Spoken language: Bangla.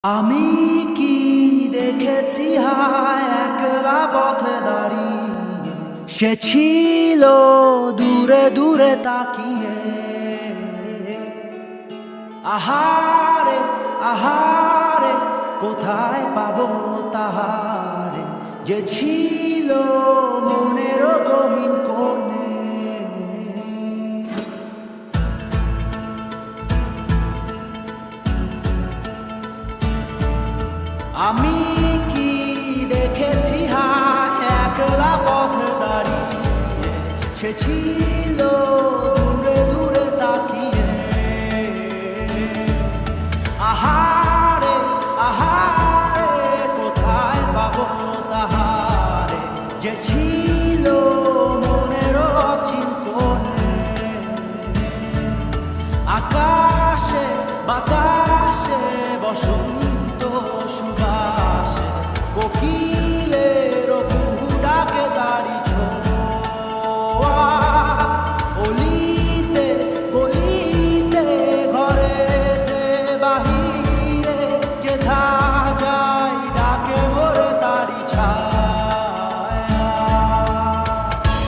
আমি কি দেখেছি হায় একলা পথে দাঁড়িয়ে, সে ছিল দূরে দূরে তাকিয়ে। আহারে আহারে কোথায় পাবো তাহারে, যে ছিল মনের গহীন কোণে। আমি কি দেখেছি হায় একলা পথে দাঁড়িয়ে, সে ছিল